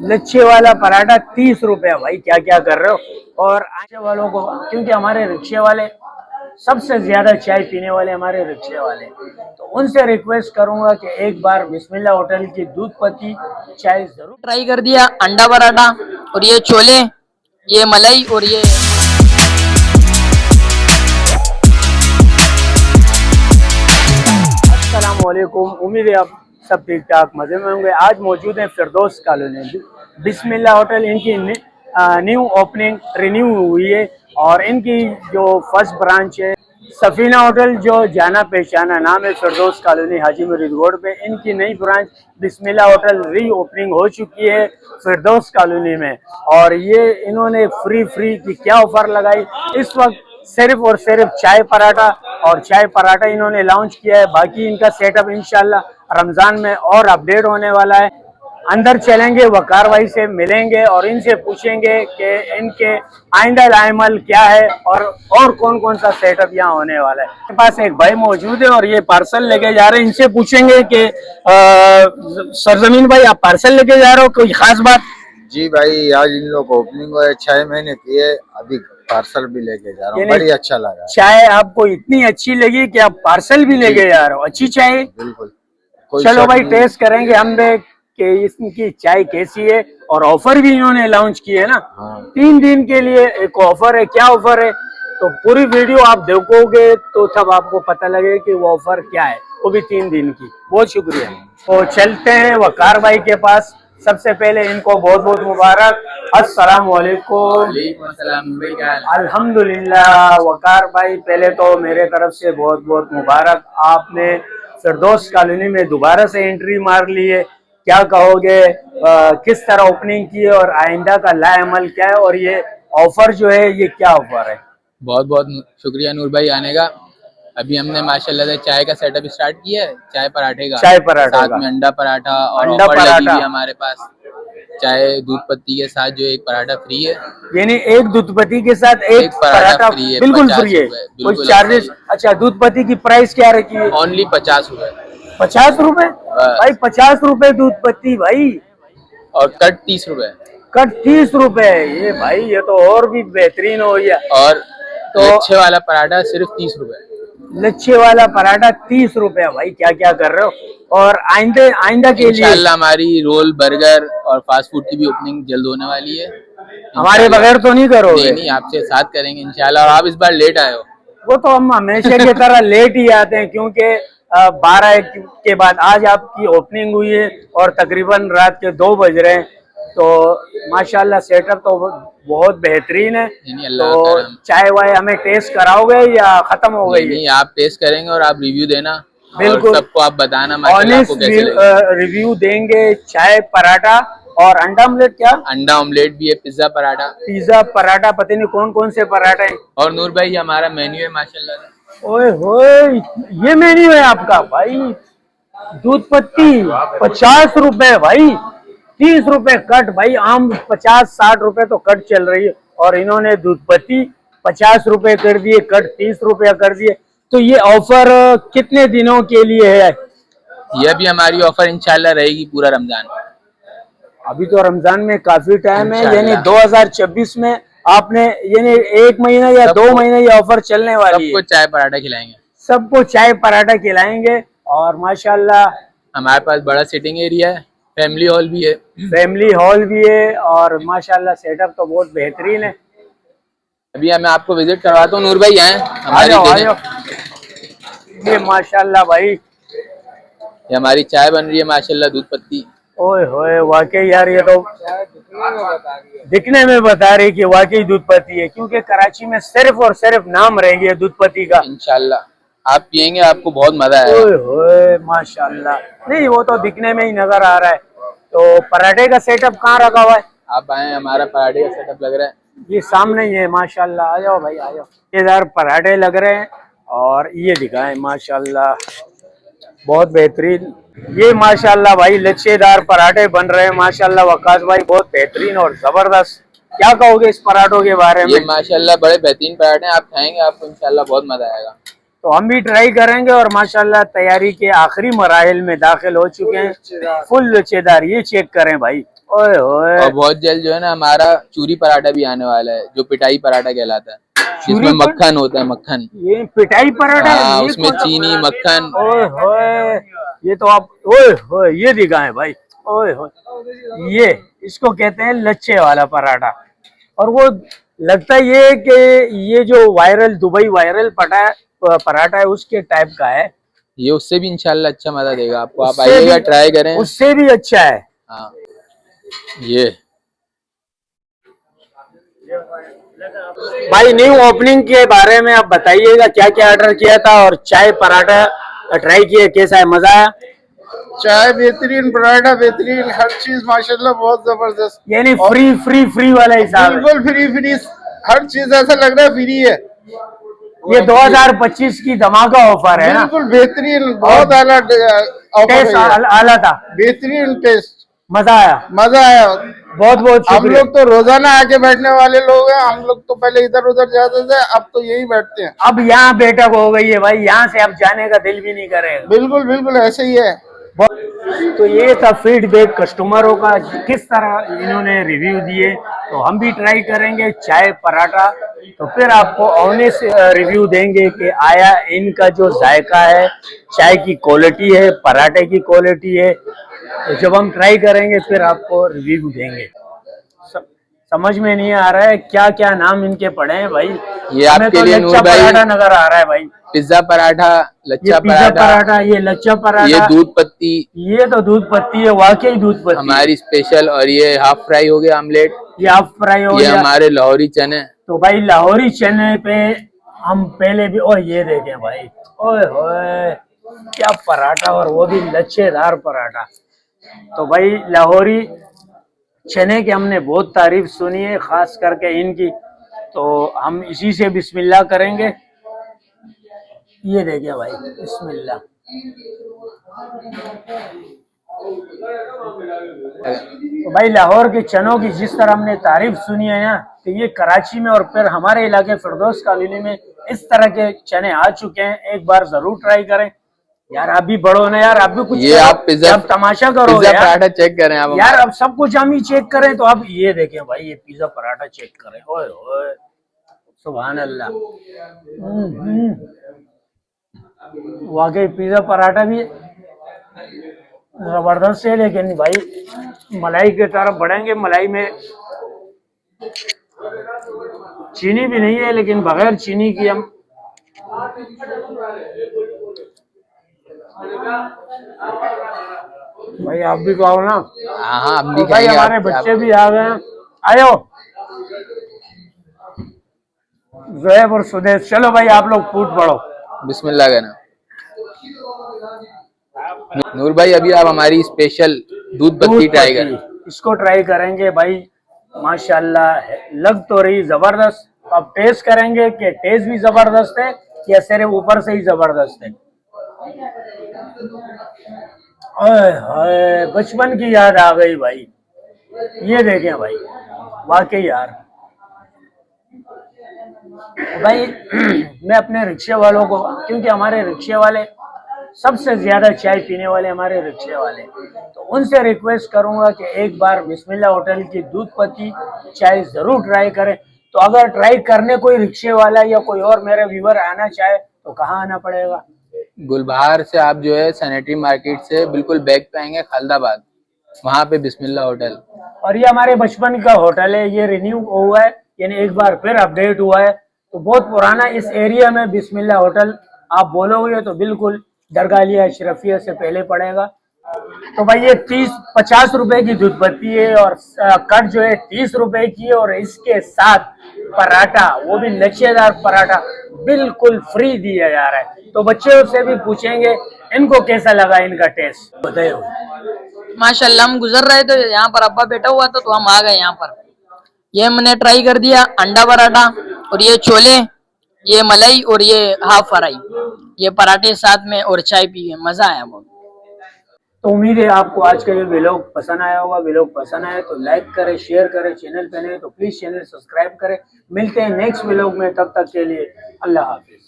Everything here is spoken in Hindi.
लच्छे वाला पराठा 30 रुपया। भाई क्या क्या कर रहे हो। और आने वालों को, क्योंकि हमारे रिक्शे वाले सबसे ज्यादा चाय पीने वाले हमारे रिक्शे वाले, तो उनसे रिक्वेस्ट करूंगा कि एक बार बिस्मिल्लाह होटल की दूध पत्ती चाय जरूर ट्राई कर दिया। अंडा पराठा और ये छोले, ये मलाई और ये अस्सलाम वालेकुम। उम्मीद है आप सब ठीक ठाक मज़े में होंगे। आज मौजूद हैं फिरदौस कॉलोनी बिस्मिल्लाह होटल। इनकी न्यू ओपनिंग रिन्यू हुई है और इनकी जो फर्स्ट ब्रांच है सफीना होटल, जो जाना पहचाना नाम है फिरदौस कॉलोनी हाजी मरीद रोड पे, इनकी नई ब्रांच बिस्मिल्लाह होटल री ओपनिंग हो चुकी है फिरदौस कॉलोनी में। और ये इन्होंने फ्री की क्या ऑफर लगाई इस वक्त, सिर्फ और सिर्फ चाय पराठा और चाय पराठा इन्होंने लॉन्च किया है। बाकी इनका सेटअप इंशाल्लाह रमजान में और अपडेट होने वाला है। अंदर चलेंगे, वकार भाई से मिलेंगे और इनसे पूछेंगे कि इनके आइंदा अमल क्या है और कौन कौन सा सेटअप यहाँ होने वाला है। मेरे पास एक भाई मौजूद है और ये पार्सल लेके जा रहे हैं। इनसे पूछेंगे कि सरजमीन भाई, आप पार्सल लेके जा रहे हो, कोई खास बात? जी भाई, आज इन लोग को ओपनिंग हुआ है, 6 महीने की है, अभी पार्सल भी लेके जा रहा हूँ, बड़ी अच्छा लगा। चाय आपको इतनी अच्छी लगी कि आप पार्सल भी लेके जा रहे हो? अच्छी चाय, बिल्कुल। चलो भाई टेस्ट करेंगे हम देख कि इसकी चाय कैसी है। और ऑफर भी इन्होंने लॉन्च की है ना। 3 दिन के लिए एक ऑफर है। क्या ऑफर है, तो पूरी वीडियो आप देखोगे तो तब आपको पता लगेगा कि वो ऑफर क्या है, वो भी 3 दिन की। बहुत शुक्रिया। तो चलते हैं वकार भाई के पास। सबसे पहले इनको बहुत बहुत मुबारक। अस्सलाम वालेकुम। अल्हम्दुलिल्लाह। वकार भाई, पहले तो मेरे तरफ से बहुत बहुत मुबारक। आपने फिरदौस कॉलोनी में दोबारा से एंट्री मार ली है। क्या कहोगे, किस तरह ओपनिंग की है और आइंदा का लाएअमल क्या है, और ये ऑफर जो है ये क्या ऑफर है? बहुत बहुत शुक्रिया नूर भाई आने का। अभी हमने माशाल्लाह से चाय का सेटअप स्टार्ट किया है, चाय पराठे का, साथ में अंडा पराठा और ऑफर लगी हुई है हमारे पास। चाय दूध पत्ती के साथ जो एक पराठा फ्री है, यानी एक दूध पत्ती के साथ एक पराठा फ्री है, बिल्कुल फ्री है, कोई चार्जेस? अच्छा, दूध पत्ती की प्राइस क्या रखी है? ओनली 50 रुपए। 50 रुपए भाई, 50 रुपए दूध पत्ती भाई। और कट 30 रुपए। कट 30 रुपए। ये भाई ये तो और भी बेहतरीन हो गया। और तो लच्छे वाला पराठा सिर्फ 30 रुपए। लच्छे वाला पराठा 30 रुपया। भाई क्या क्या कर रहे हो। और आइंदा के लिए इंशाल्लाह हमारी रोल, बर्गर और फास्ट फूड की भी ओपनिंग जल्द होने वाली है। हमारे बगैर तो नहीं करोगे? नहीं, आपसे साथ करेंगे इंशाल्लाह। और आप इस बार लेट आए हो। वो तो हम हमेशा की तरह लेट ही आते हैं, क्योंकि 12 के बाद आज आपकी ओपनिंग हुई है और तकरीबन रात के 2 बज रहे हैं। तो माशाल्लाह सेटअप तो बहुत बेहतरीन है। तो चाय वाय हमें टेस्ट कराओगे या खत्म हो गई? नहीं, आप टेस्ट करेंगे और आप रिव्यू देना। बिल्कुल, सबको आप बताना ऑनेस्ट रिव्यू देंगे। चाय पराठा और अंडा ऑमलेट। क्या अंडा ऑमलेट भी है, पिज्जा पराठा, पता नहीं कौन कौन से पराठे हैं। और नूर भाई ये हमारा मेन्यू है माशाल्लाह। ओए होए, ये मेन्यू है आपका भाई। दूध पत्ती 50 रुपए भाई, 30 रुपए कट। भाई आम 50-60 रुपए तो कट चल रही है और इन्होंने दूध पत्ती 50 रुपए कर दिए, कट 30 रुपया कर दिए। तो ये ऑफर कितने दिनों के लिए है? यह भी हमारी ऑफर इंशाल्लाह रहेगी पूरा रमजान। अभी तो रमजान में काफी टाइम है, यानी 2026 में आपने यानी 1 महीना या 2 महीने ये ऑफर चलने वाली है। सबको चाय पराठा खिलाएंगे, सबको चाय पराठा खिलाएंगे। और माशाल्लाह हमारे पास बड़ा सिटिंग एरिया है, फैमिली हॉल भी है और माशाल्लाह सेटअप तो बहुत बेहतरीन है। अभी मैं आपको विजिट करवाता हूँ। नूर भाई आए हमारी। ये माशाल्लाह भाई, ये हमारी चाय बन रही है माशाल्लाह, दूध पत्ती। ओए होए, वाकई यार ये तो दिखने में बता रही कि वाकई दूध पत्ती है, क्योंकि कराची में सिर्फ और सिर्फ नाम रह गया दूध पत्ती का। इंशाल्लाह आप पियेंगे, आपको बहुत मजा आएगा। ओए होए माशाल्लाह। नहीं, वो तो दिखने में ही नजर आ रहा है। तो पराठे का सेटअप कहाँ रखा हुआ है? आप आए, हमारा पराठे का सेटअप लग रहा है ये सामने ही है माशाल्लाह। आ जाओ भाई, आ जाओ। लच्छेदार पराठे लग रहे हैं और ये दिखाएं माशाल्लाह, बहुत बेहतरीन। ये माशाल्लाह भाई लच्छेदार पराठे बन रहे हैं माशाल्लाह। वकास भाई बहुत बेहतरीन और जबरदस्त। क्या कहोगे इस पराठों के बारे में? ये माशाल्लाह बड़े बेहतरीन पराठे हैं, आप खाएंगे आपको इंशाल्लाह बहुत मजा आएगा। तो हम भी ट्राई करेंगे और माशाल्लाह तैयारी के आखिरी मराहिल में दाखिल हो चुके हैं। फुल लच्छेदार, ये चेक करें भाई। ओए होए, और बहुत जल्द जो है ना हमारा चूरी पराठा भी आने वाला है, जो पिटाई पराठा कहलाता है, जिसमें मक्खन होता है, मक्खन। ये पिटाई पराठा है, हाँ, ये उसमें कौन सा चीनी पराठा? मक्खन। ओए होए, ये तो आप ओए होए ये दिखाएं भाई। ओए होए, ये इसको कहते हैं लच्छे वाला पराठा। और वो लगता ये है कि ये जो वायरल दुबई वायरल पराठा है उसके टाइप का है। ये उससे भी इंशाल्लाह अच्छा मजा देगा आपको, आप उससे आइएगा, भी- ट्राई करें। उससे भी अच्छा है। हाँ, ये भाई न्यू ओपनिंग के बारे में आप बताइएगा, क्या क्या ऑर्डर किया था और चाय पराठा ट्राई किया, कैसा है, मजा आया? चाय बेहतरीन, पराठा बेहतरीन, हर चीज माशाल्लाह बहुत जबरदस्त। यानी फ्री वाला हिसाब है। बिल्कुल फ्री, हर चीज ऐसा लग रहा है फ्री है। ये 2025 की धमाका ऑफर है ना? बिल्कुल बेहतरीन, बहुत आला ऑफर है टेस्ट ये। आला था, बेहतरीन टेस्ट, मजा आया, मजा आया। बहुत बहुत हम शुक्रिया। लोग तो रोजाना आके बैठने वाले लोग हैं, हम लोग तो पहले इधर उधर जाते थे, अब तो यही बैठते हैं। अब यहाँ बैठक हो गई है भाई, यहाँ से अब जाने का दिल भी नहीं करेगा। बिल्कुल ऐसे ही है। तो ये था फीडबैक कस्टमरों का, किस तरह इन्होंने रिव्यू दिए। तो हम भी ट्राई करेंगे चाय पराठा, तो फिर आपको ऑनेस्ट रिव्यू देंगे कि आया इनका जो जायका है, चाय की क्वालिटी है, पराठे की क्वालिटी है। तो जब हम ट्राई करेंगे फिर आपको रिव्यू देंगे। समझ में नहीं आ रहा है क्या क्या नाम इनके पड़े हैं भाई। ये हमें आपके तो लिए लच्छा नूर भाई, पराठा नजर आ रहा है भाई। पिज्जा पराठा, ये लच्छा पिज्जा पराठा, पराठा, ये लच्छा पराठा, ये दूध पत्ती ये तो दूध पत्ती है, वाकई दूध पत्ती हमारी स्पेशल, और ये हाफ फ्राई हो गया आमलेट, ये हाफ फ्राई हो ये गया। हमारे लाहौरी चने। तो भाई लाहौरी चने पे हम पहले भी, और ये देखें भाई, ओए होए क्या पराठा, और वो भी लच्छेदार पराठा। तो भाई लाहौरी चने की हमने बहुत तारीफ सुनी है, खास करके इनकी। तो हम इसी से बिस्मिल्लाह करेंगे। ये देखिए भाई, बिस्मिल्लाह। तो भाई लाहौर के चनों की जिस तरह हमने तारीफ सुनी है ना, तो ये कराची में और फिर हमारे इलाके फिरदौस कॉलोनी में इस तरह के चने आ चुके हैं। एक बार जरूर ट्राई करें यार, आप भी बड़ो ना यार, आप भी कुछ ये करो, आप पिज्जा आप तमाशा करो पिज्जा यार। पराठा चेक करें आप यार अब सब कुछ हम ही चेक करें, तो आप ये देखें भाई, ये पिज्जा पराठा चेक करें। ओए ओए सुभान अल्लाह, वाकई पिज्जा पराठा भी जबरदस्त है। लेकिन भाई मलाई की तरफ बढ़ेंगे, मलाई में चीनी भी नहीं है, लेकिन बगैर चीनी की हम भाई, आप भी खाओ ना। हाँ, हम भी तो भाई खाएंगे। हमारे बच्चे भी आ गए हैं, आयो ज़ुहैब और सुदेश, चलो भाई आप लोग फूट पड़ो। बिस्मिल्लाह कहना। नूर भाई अभी आप हमारी स्पेशल दूध पत्ती ट्राई करें। इसको ट्राई करेंगे भाई, माशाल्लाह लग तो रही जबरदस्त। अब टेस्ट करेंगे कि टेस्ट भी जबरदस्त है या सिर्फ ऊपर से ही जबरदस्त है। ओए हाय, बचपन की याद आ गई भाई। ये देखें भाई, वाकई यार भाई मैं अपने रिक्शे वालों को, क्योंकि हमारे रिक्शे वाले सबसे ज्यादा चाय पीने वाले हमारे रिक्शे वाले, तो उनसे रिक्वेस्ट करूंगा कि एक बार बिस्मिल्लाह होटल की दूध पत्ती चाय जरूर ट्राई करें। तो अगर ट्राई करने कोई रिक्शे वाला या कोई और मेरे व्यूवर आना चाहे तो कहाँ आना पड़ेगा? गुलबहार से आप जो है सैनिटरी मार्केट से बिल्कुल बैक पे आएंगे खालदाबाद, वहाँ पे बिस्मिल्लाह होटल। और ये हमारे बचपन का होटल है, ये रिन्यू हुआ है, यानी एक बार फिर अपडेट हुआ है। तो बहुत पुराना इस एरिया में बिस्मिल्लाह होटल आप बोलोगे तो बिल्कुल दरगाह अशरफिया से पहले पड़ेगा। तो भाई ये 30-50 रुपए की दूध पत्ती है और कट जो है 30 रुपए की, और इसके साथ पराठा, वो भी लच्छेदार पराठा बिल्कुल फ्री दिया जा रहा है। तो बच्चों से भी पूछेंगे इनको कैसा लगा, इनका टेस्ट बताइए। माशाल्लाह हम गुजर रहे थे, यहाँ पर अब्बा बैठा हुआ था तो हम आ गए यहाँ पर। ये मैंने ट्राई कर दिया अंडा पराठा, और ये छोले, ये मलाई, और ये हाफ फ्राई, ये पराठे साथ में, और चाय पी के मजा आया बहुत। तो उम्मीद है आपको आज का ये व्लॉग पसंद आया होगा। व्लॉग पसंद आया तो लाइक करें, शेयर करें, चैनल पे नए तो प्लीज चैनल सब्सक्राइब करें। मिलते हैं नेक्स्ट व्लॉग में, तब तक के लिए अल्लाह हाफिज।